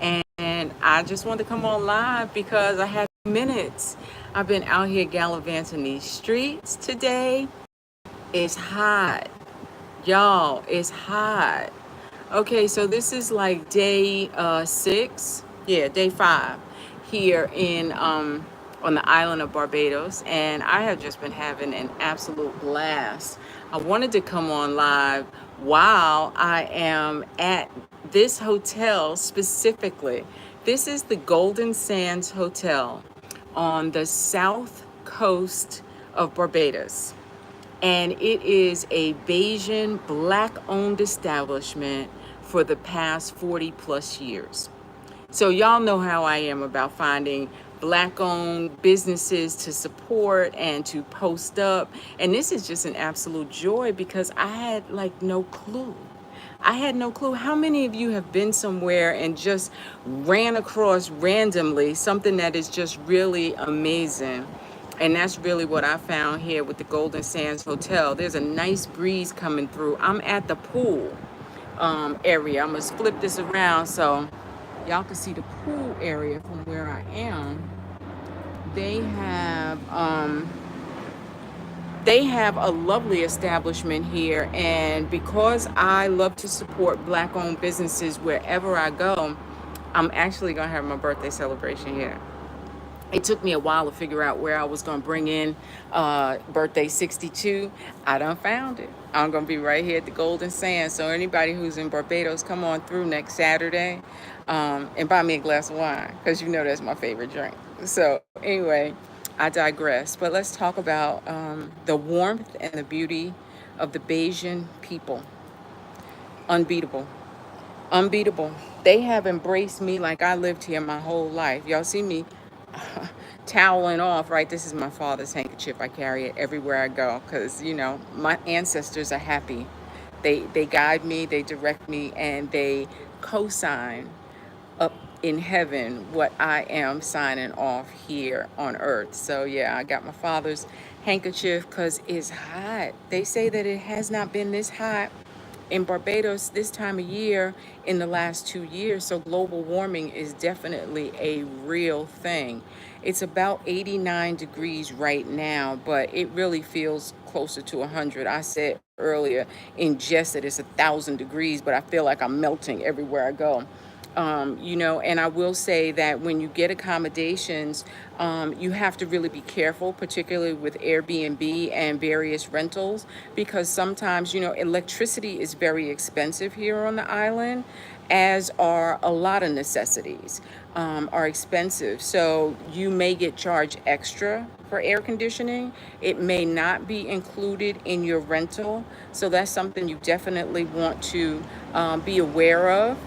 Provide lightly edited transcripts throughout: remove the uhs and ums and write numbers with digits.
and I just wanted to come on live because I had minutes. I've been out here gallivanting these streets today. It's hot. Y'all, it's hot. Okay, so this is like day 6. Yeah, day 5 here in on the island of Barbados, and I have just been having an absolute blast. I wanted to come on live while I am at this hotel specifically. This is the Golden Sands Hotel on the south coast of Barbados, and it is a Bayesian black owned establishment for the past 40 plus years. So y'all know how I am about finding black owned businesses to support and to post up. And this is just an absolute joy because I had like no clue. I had no clue. How many of you have been somewhere and just ran across randomly something that is just really amazing? And that's really what I found here with the Golden Sands Hotel. There's a nice breeze coming through. I'm at the pool area. I'm gonna flip this around so y'all can see the pool area from where I am. They have a lovely establishment here, and because I love to support black owned businesses wherever I go, I'm actually gonna have my birthday celebration here. It took me a while to figure out where I was going to bring in birthday 62. I done found it. I'm going to be right here at the Golden Sands. So anybody who's in Barbados, come on through next Saturday and buy me a glass of wine, because you know that's my favorite drink. So anyway, I digress. But let's talk about the warmth and the beauty of the Bayesian people. Unbeatable. Unbeatable. They have embraced me like I lived here my whole life. Y'all see me toweling off, right? This is my father's handkerchief. I carry it everywhere I go because, you know, my ancestors are happy. They guide me, they direct me, and they co-sign up in heaven what I am signing off here on earth. So yeah, I got my father's handkerchief because it's hot. They say that it has not been this hot in Barbados this time of year in the last 2 years. So global warming is definitely a real thing. It's about 89 degrees right now, but it really feels closer to 100. I said earlier in jest that it's 1,000 degrees, but I feel like I'm melting everywhere I go. You know, and I will say that when you get accommodations, you have to really be careful, particularly with Airbnb and various rentals, because sometimes, you know, electricity is very expensive here on the island, as are a lot of necessities are expensive. So you may get charged extra for air conditioning. It may not be included in your rental. So that's something you definitely want to be aware of.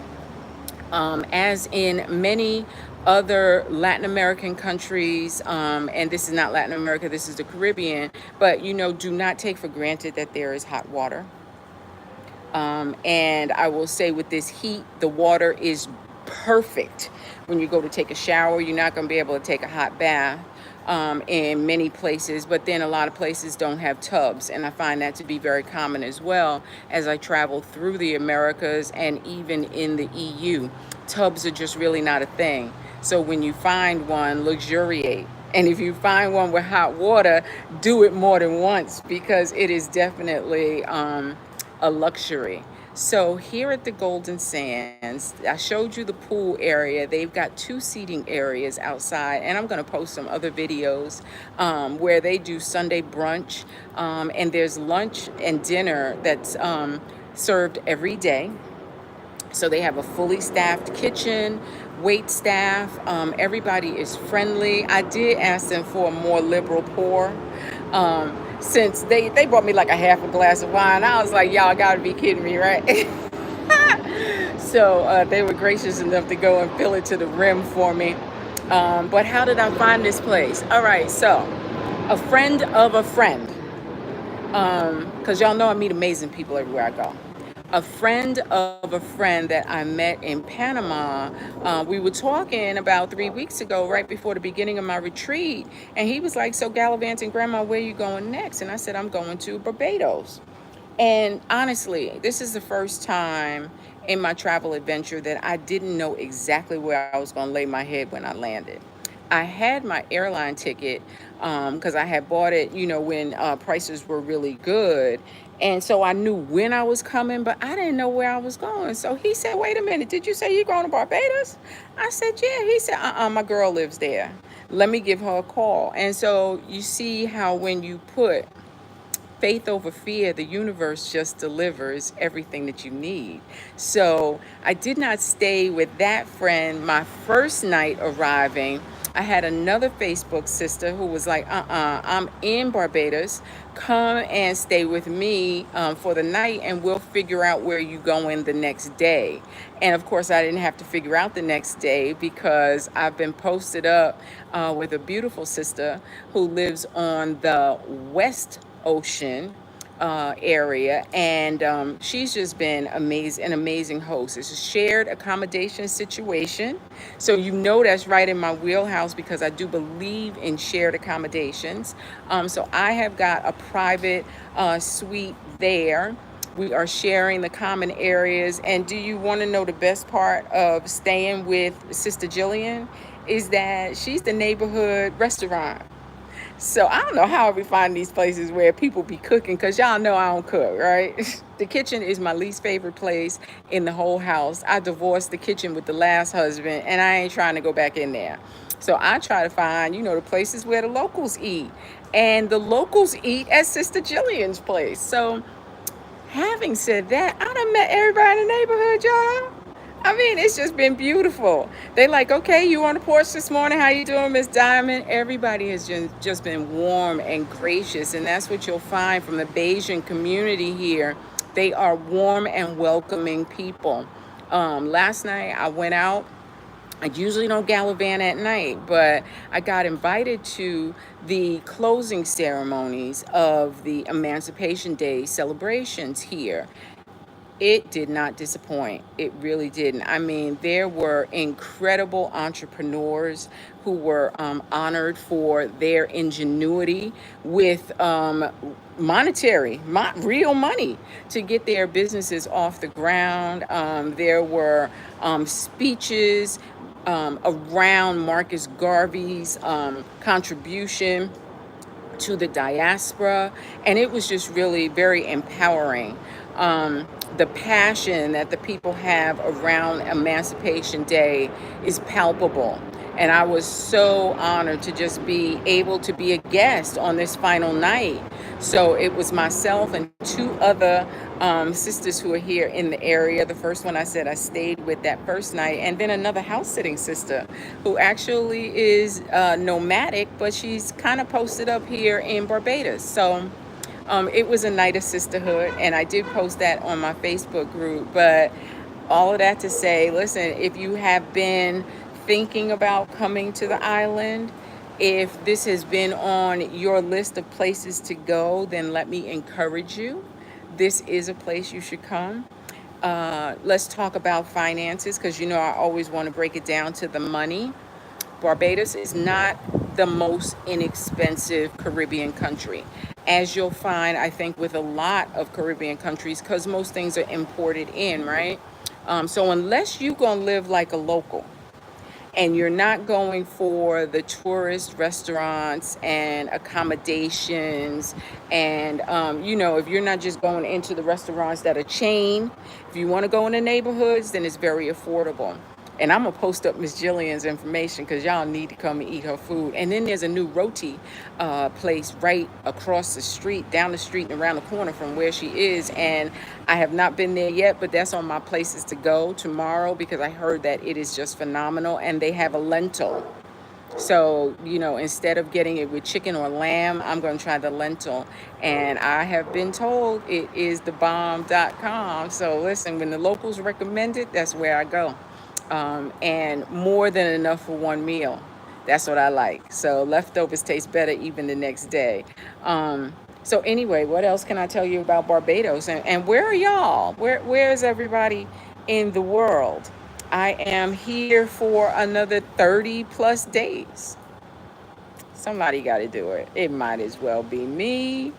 As in many other Latin American countries, and this is not Latin America, this is the Caribbean, but you know, do not take for granted that there is hot water. And I will say with this heat, the water is perfect. When you go to take a shower, you're not going to be able to take a hot bath in many places, but then a lot of places don't have tubs, and I find that to be very common as well as I travel through the Americas and even in the EU. Tubs are just really not a thing. So when you find one, luxuriate. And if you find one with hot water, do it more than once, because it is definitely a luxury. So here at the Golden Sands, I showed you the pool area. They've got 2 seating areas outside, and I'm going to post some other videos where they do Sunday brunch, and there's lunch and dinner that's served every day. So they have a fully staffed kitchen, wait staff. Everybody is friendly. I did ask them for a more liberal pour. Since they brought me like a half a glass of wine. I was like, y'all gotta be kidding me, right? So they were gracious enough to go and fill it to the rim for me. But how did I find this place? All right, so a friend of a friend, because y'all know I meet amazing people everywhere I go. A friend of a friend that I met in Panama, we were talking about 3 weeks ago, right before the beginning of my retreat. And he was like, so Gallivanting Grandma, where are you going next? And I said, I'm going to Barbados. And honestly, this is the first time in my travel adventure that I didn't know exactly where I was going to lay my head when I landed. I had my airline ticket because I had bought it, when prices were really good. And so I knew when I was coming, but I didn't know where I was going. So he said, "Wait a minute, did you say you're going to Barbados?" I said, "Yeah." He said, "My girl lives there. Let me give her a call." And so you see how when you put faith over fear, the universe just delivers everything that you need. So I did not stay with that friend my first night arriving. I had another Facebook sister who was like, I'm in Barbados. Come and stay with me for the night, and we'll figure out where you going the next day. And of course, I didn't have to figure out the next day because I've been posted up with a beautiful sister who lives on the west ocean area, and she's just been amazing, an amazing host. It's a shared accommodation situation, so that's right in my wheelhouse because I do believe in shared accommodations. So I have got a private suite there. We are sharing the common areas. And do you want to know the best part of staying with Sister Jillian? Is that she's the neighborhood restaurant. So I don't know how we find these places where people be cooking, because y'all know I don't cook, right? The kitchen is my least favorite place in the whole house. I divorced the kitchen with the last husband, and I ain't trying to go back in there. So I try to find, the places where the locals eat. And the locals eat at Sister Jillian's place. So having said that, I done met everybody in the neighborhood, y'all. I mean, it's just been beautiful. They like, "Okay, you on the porch this morning? How you doing, Miss Diamond?" Everybody has just been warm and gracious, and that's what you'll find from the Bayesian community here. They are warm and welcoming people. Last night I went out. I usually don't gallivant at night, but I got invited to the closing ceremonies of the Emancipation Day celebrations here. It did not disappoint. It really didn't. I mean, there were incredible entrepreneurs who were honored for their ingenuity with real money to get their businesses off the ground. There were speeches around Marcus Garvey's contribution to the diaspora, and it was just really very empowering. The passion that the people have around Emancipation Day is palpable. And I was so honored to just be able to be a guest on this final night. So it was myself and two other sisters who are here in the area. The first one I said I stayed with that first night, and then another house sitting sister who actually is nomadic, but she's kind of posted up here in Barbados. So it was a night of sisterhood, and I did post that on my Facebook group. But all of that to say, listen, if you have been thinking about coming to the island, if this has been on your list of places to go, then let me encourage you. This is a place you should come. Let's talk about finances, because I always want to break it down to the money. Barbados is not the most inexpensive Caribbean country, as you'll find, I think, with a lot of Caribbean countries, because most things are imported in, right? So unless you're going to live like a local, and you're not going for the tourist restaurants and accommodations, and if you're not just going into the restaurants that are chain, if you want to go in the neighborhoods, then it's very affordable. And I'm gonna post up Miss Jillian's information because y'all need to come and eat her food. And then there's a new roti place right across the street, down the street, and around the corner from where she is. And I have not been there yet, but that's on my places to go tomorrow because I heard that it is just phenomenal. And they have a lentil. So, instead of getting it with chicken or lamb, I'm going to try the lentil. And I have been told it is thebomb.com. So, listen, when the locals recommend it, that's where I go. And more than enough for one meal. That's what I like. So, leftovers taste better even the next day. So, anyway, what else can I tell you about Barbados? And where are y'all? Where is everybody in the world? I am here for another 30 plus days. Somebody got to do it. It might as well be me.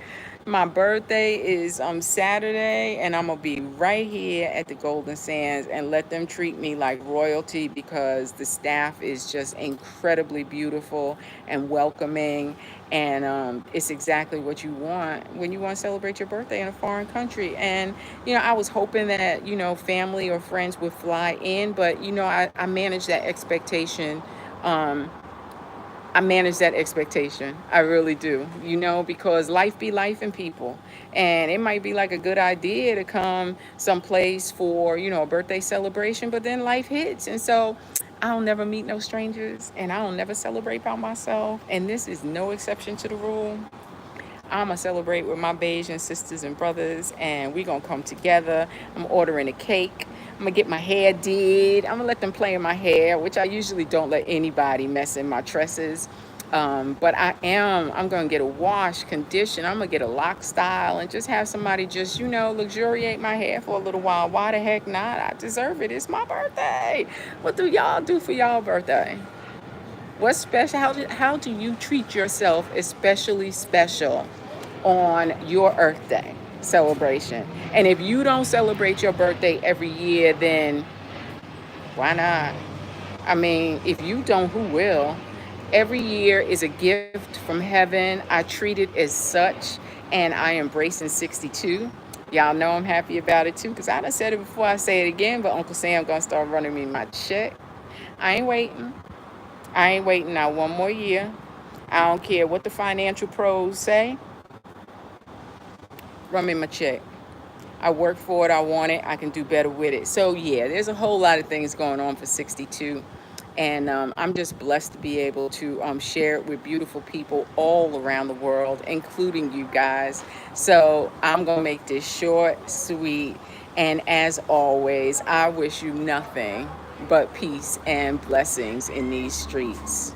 My birthday is Saturday, and I'm gonna be right here at the Golden Sands and let them treat me like royalty because the staff is just incredibly beautiful and welcoming, and it's exactly what you want when you want to celebrate your birthday in a foreign country. And I was hoping that family or friends would fly in, but I managed that expectation. Um, I manage that expectation. I really do, because life be life and people. And it might be like a good idea to come someplace for, a birthday celebration, but then life hits. And so I don't never meet no strangers and I don't never celebrate by myself. And this is no exception to the rule. I'm gonna celebrate with my Bayesian sisters and brothers, and we gonna come together. I'm ordering a cake. I'm gonna get my hair did. I'm gonna let them play in my hair, which I usually don't let anybody mess in my tresses. But I'm gonna get a wash, condition. I'm gonna get a lock style and just have somebody just, luxuriate my hair for a little while. Why the heck not? I deserve it. It's my birthday. What do y'all do for y'all birthday? What's special? How do you treat yourself especially special on your Earth Day celebration? And if you don't celebrate your birthday every year, then why not? I mean, if you don't, who will? Every year is a gift from heaven. I treat it as such, and I am embracing 62. Y'all know I'm happy about it too, because I done said it before, I say it again, but Uncle Sam gonna start running me my check. I ain't waiting. I ain't waiting now one more year. I don't care what the financial pros say. Run me my check. I work for it. I want it. I can do better with it. So yeah, there's a whole lot of things going on for 62. And I'm just blessed to be able to share it with beautiful people all around the world, including you guys. So I'm going to make this short, sweet. And as always, I wish you nothing but peace and blessings in these streets.